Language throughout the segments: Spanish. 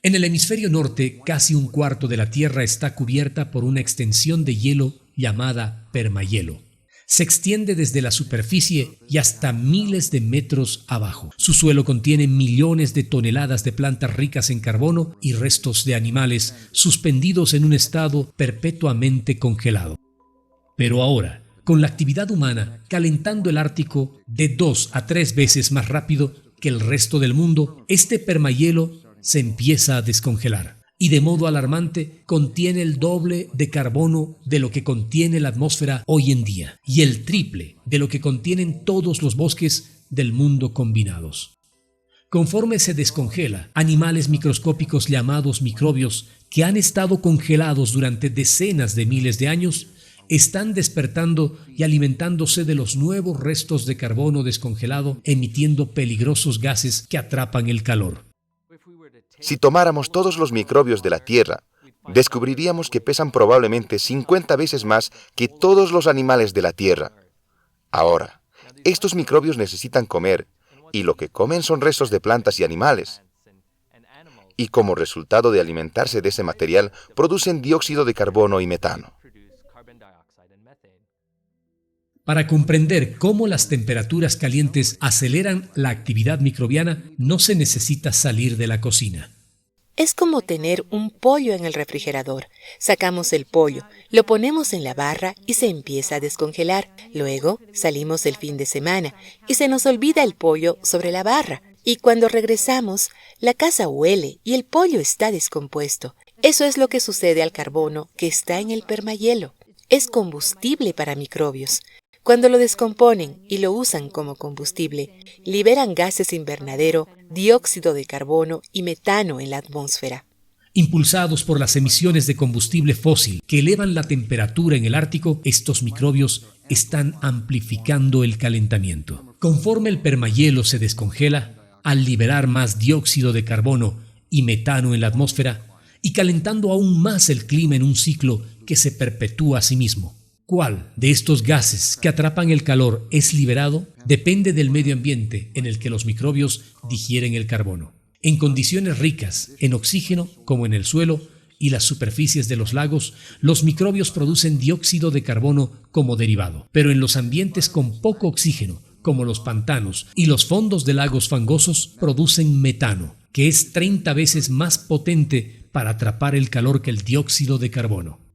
En el hemisferio norte, casi un cuarto de la Tierra está cubierta por una extensión de hielo llamada permahielo. Se extiende desde la superficie y hasta miles de metros abajo. Su suelo contiene millones de toneladas de plantas ricas en carbono y restos de animales suspendidos en un estado perpetuamente congelado. Pero ahora, con la actividad humana calentando el Ártico de 2 a 3 veces más rápido que el resto del mundo, este permahielo se empieza a descongelar. Y de modo alarmante contiene el doble de carbono de lo que contiene la atmósfera hoy en día y el triple de lo que contienen todos los bosques del mundo combinados. Conforme se descongela, animales microscópicos llamados microbios que han estado congelados durante decenas de miles de años están despertando y alimentándose de los nuevos restos de carbono descongelado, emitiendo peligrosos gases que atrapan el calor. Si tomáramos todos los microbios de la Tierra, descubriríamos que pesan probablemente 50 veces más que todos los animales de la Tierra. Ahora, estos microbios necesitan comer, y lo que comen son restos de plantas y animales. Y como resultado de alimentarse de ese material, producen dióxido de carbono y metano. Para comprender cómo las temperaturas calientes aceleran la actividad microbiana, no se necesita salir de la cocina. Es como tener un pollo en el refrigerador. Sacamos el pollo, lo ponemos en la barra y se empieza a descongelar. Luego salimos el fin de semana y se nos olvida el pollo sobre la barra. Y cuando regresamos, la casa huele y el pollo está descompuesto. Eso es lo que sucede al carbono que está en el permahielo. Es combustible para microbios. Cuando lo descomponen y lo usan como combustible, liberan gases invernadero, dióxido de carbono y metano en la atmósfera. Impulsados por las emisiones de combustible fósil que elevan la temperatura en el Ártico, estos microbios están amplificando el calentamiento. Conforme el permahielo se descongela, al liberar más dióxido de carbono y metano en la atmósfera, y calentando aún más el clima en un ciclo que se perpetúa a sí mismo. ¿Cuál de estos gases que atrapan el calor es liberado? Depende del medio ambiente en el que los microbios digieren el carbono. En condiciones ricas en oxígeno, como en el suelo y las superficies de los lagos, los microbios producen dióxido de carbono como derivado. Pero en los ambientes con poco oxígeno, como los pantanos y los fondos de lagos fangosos, producen metano, que es 30 veces más potente para atrapar el calor que el dióxido de carbono.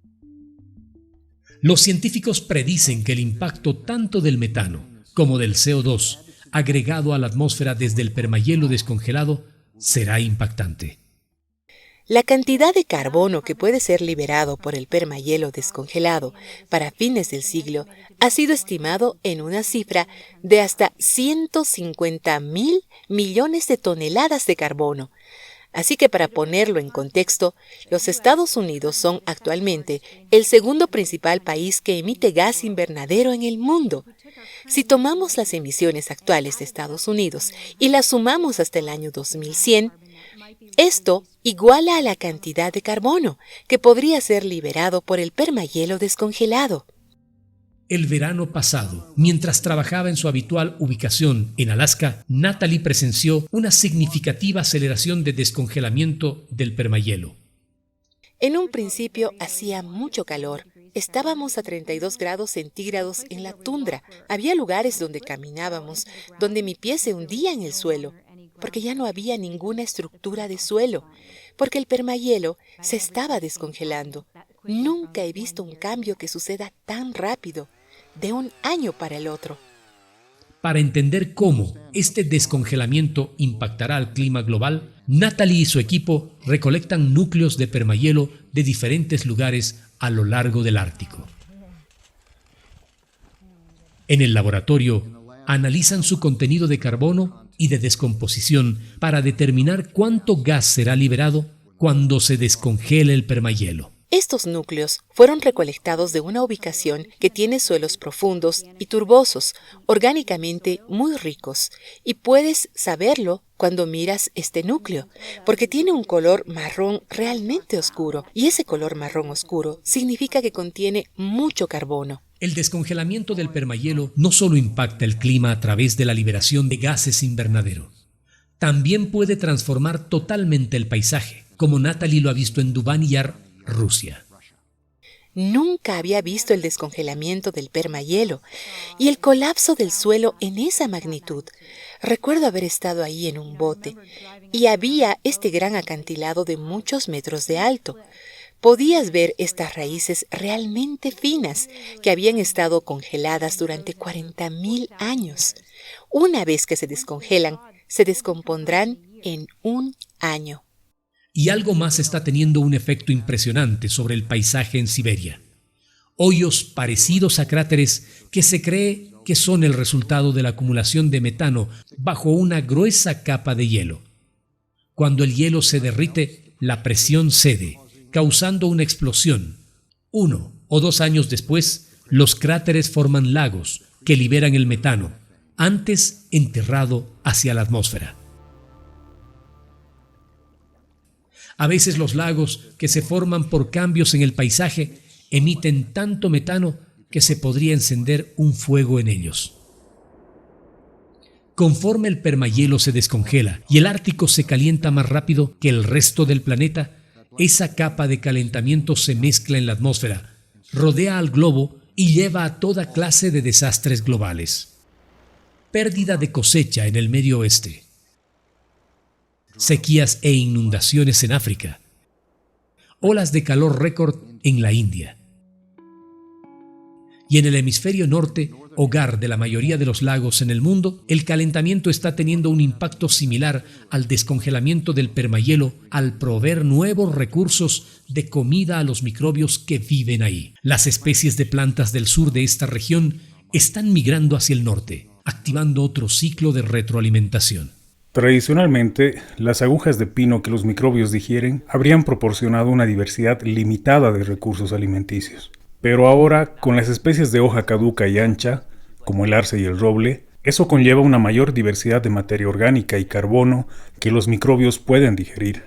Los científicos predicen que el impacto tanto del metano como del CO2 agregado a la atmósfera desde el permahielo descongelado será impactante. La cantidad de carbono que puede ser liberado por el permahielo descongelado para fines del siglo ha sido estimado en una cifra de hasta 150.000 millones de toneladas de carbono. Así que para ponerlo en contexto, los Estados Unidos son actualmente el segundo principal país que emite gas invernadero en el mundo. Si tomamos las emisiones actuales de Estados Unidos y las sumamos hasta el año 2100, esto iguala a la cantidad de carbono que podría ser liberado por el permahielo descongelado. El verano pasado, mientras trabajaba en su habitual ubicación en Alaska, Natalie presenció una significativa aceleración de descongelamiento del permahielo. En un principio hacía mucho calor. Estábamos a 32 grados centígrados en la tundra. Había lugares donde caminábamos, donde mi pie se hundía en el suelo, porque ya no había ninguna estructura de suelo, porque el permahielo se estaba descongelando. Nunca he visto un cambio que suceda tan rápido, de un año para el otro. Para entender cómo este descongelamiento impactará al clima global, Natalie y su equipo recolectan núcleos de permahielo de diferentes lugares a lo largo del Ártico. En el laboratorio, analizan su contenido de carbono y de descomposición para determinar cuánto gas será liberado cuando se descongele el permahielo. Estos núcleos fueron recolectados de una ubicación que tiene suelos profundos y turbosos, orgánicamente muy ricos, y puedes saberlo cuando miras este núcleo, porque tiene un color marrón realmente oscuro, y ese color marrón oscuro significa que contiene mucho carbono. El descongelamiento del permahielo no solo impacta el clima a través de la liberación de gases invernadero, También puede transformar totalmente el paisaje, como Natalie lo ha visto en Dubán Yar, Rusia. Nunca había visto el descongelamiento del permahielo y el colapso del suelo en esa magnitud. Recuerdo haber estado ahí en un bote y había este gran acantilado de muchos metros de alto. Podías ver estas raíces realmente finas que habían estado congeladas durante 40.000 años. Una vez que se descongelan, se descompondrán en un año. Y algo más está teniendo un efecto impresionante sobre el paisaje en Siberia. Hoyos parecidos a cráteres que se cree que son el resultado de la acumulación de metano bajo una gruesa capa de hielo. Cuando el hielo se derrite, la presión cede, causando una explosión. 1 o 2 años después, los cráteres forman lagos que liberan el metano, antes enterrado hacia la atmósfera. A veces los lagos que se forman por cambios en el paisaje emiten tanto metano que se podría encender un fuego en ellos. Conforme el permahielo se descongela y el Ártico se calienta más rápido que el resto del planeta, esa capa de calentamiento se mezcla en la atmósfera, rodea al globo y lleva a toda clase de desastres globales. Pérdida de cosecha en el Medio Oeste. Sequías e inundaciones en África. Olas de calor récord en la India. Y en el hemisferio norte, hogar de la mayoría de los lagos en el mundo, el calentamiento está teniendo un impacto similar al descongelamiento del permahielo al proveer nuevos recursos de comida a los microbios que viven ahí. Las especies de plantas del sur de esta región están migrando hacia el norte, activando otro ciclo de retroalimentación. Tradicionalmente, las agujas de pino que los microbios digieren habrían proporcionado una diversidad limitada de recursos alimenticios. Pero ahora, con las especies de hoja caduca y ancha, como el arce y el roble, eso conlleva una mayor diversidad de materia orgánica y carbono que los microbios pueden digerir.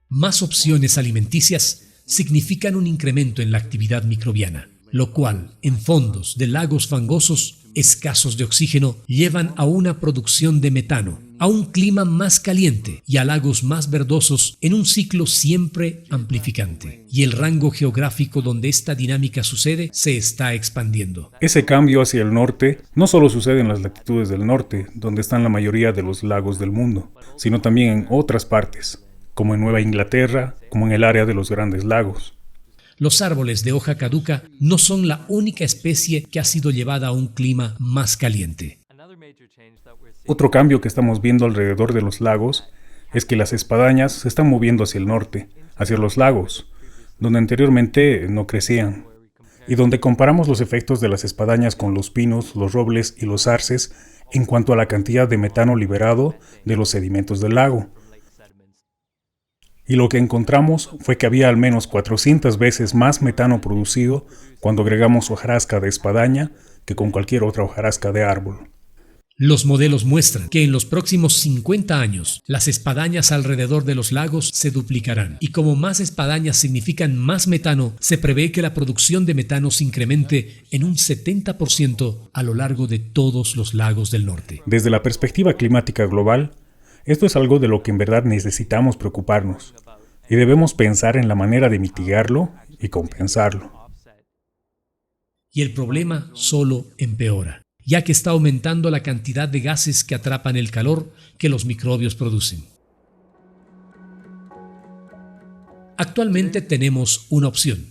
Más opciones alimenticias significan un incremento en la actividad microbiana, lo cual, en fondos de lagos fangosos escasos de oxígeno, llevan a una producción de metano, a un clima más caliente y a lagos más verdosos en un ciclo siempre amplificante. Y el rango geográfico donde esta dinámica sucede se está expandiendo. Ese cambio hacia el norte no solo sucede en las latitudes del norte, donde están la mayoría de los lagos del mundo, sino también en otras partes, como en Nueva Inglaterra, como en el área de los Grandes Lagos. Los árboles de hoja caduca no son la única especie que ha sido llevada a un clima más caliente. Otro cambio que estamos viendo alrededor de los lagos es que las espadañas se están moviendo hacia el norte, hacia los lagos, donde anteriormente no crecían, y donde comparamos los efectos de las espadañas con los pinos, los robles y los arces en cuanto a la cantidad de metano liberado de los sedimentos del lago. Y lo que encontramos fue que había al menos 400 veces más metano producido cuando agregamos hojarasca de espadaña que con cualquier otra hojarasca de árbol. Los modelos muestran que en los próximos 50 años las espadañas alrededor de los lagos se duplicarán. Y como más espadañas significan más metano, se prevé que la producción de metano se incremente en un 70% a lo largo de todos los lagos del norte. Desde la perspectiva climática global, esto es algo de lo que en verdad necesitamos preocuparnos, y debemos pensar en la manera de mitigarlo y compensarlo. Y el problema solo empeora, ya que está aumentando la cantidad de gases que atrapan el calor que los microbios producen. Actualmente tenemos una opción.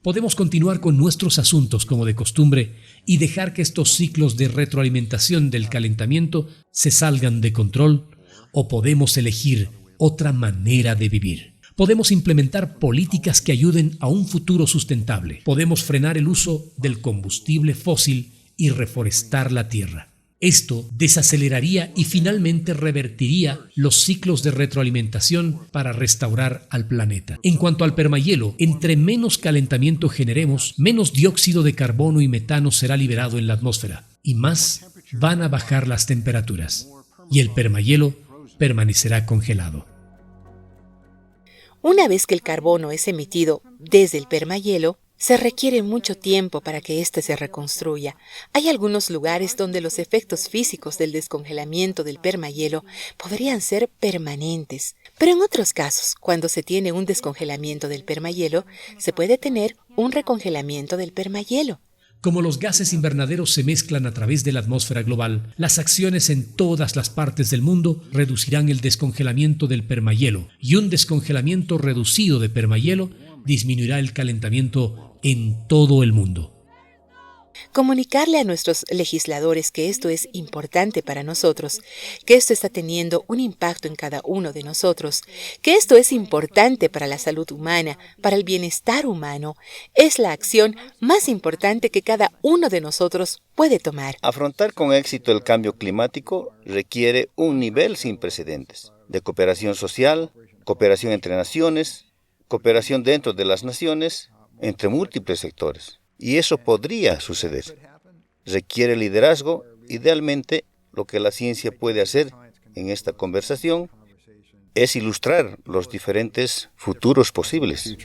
Podemos continuar con nuestros asuntos como de costumbre y dejar que estos ciclos de retroalimentación del calentamiento se salgan de control, o podemos elegir otra manera de vivir. Podemos implementar políticas que ayuden a un futuro sustentable. Podemos frenar el uso del combustible fósil y reforestar la tierra. Esto desaceleraría y finalmente revertiría los ciclos de retroalimentación para restaurar al planeta. En cuanto al permahielo, entre menos calentamiento generemos, menos dióxido de carbono y metano será liberado en la atmósfera y más van a bajar las temperaturas. Y el permahielo permanecerá congelado. Una vez que el carbono es emitido desde el permahielo, Se requiere mucho tiempo para que éste se reconstruya. Hay algunos lugares donde los efectos físicos del descongelamiento del permahielo podrían ser permanentes, pero en otros casos, cuando se tiene un descongelamiento del permahielo, se puede tener un recongelamiento del permahielo. Como los gases invernaderos se mezclan a través de la atmósfera global, las acciones en todas las partes del mundo reducirán el descongelamiento del permahielo, y un descongelamiento reducido de permahielo disminuirá el calentamiento en todo el mundo. Comunicarle a nuestros legisladores que esto es importante para nosotros, que esto está teniendo un impacto en cada uno de nosotros, que esto es importante para la salud humana, para el bienestar humano, es la acción más importante que cada uno de nosotros puede tomar. Afrontar con éxito el cambio climático requiere un nivel sin precedentes de cooperación social, cooperación entre naciones, cooperación dentro de las naciones, entre múltiples sectores. Y eso podría suceder. Requiere liderazgo. Idealmente, lo que la ciencia puede hacer en esta conversación es ilustrar los diferentes futuros posibles.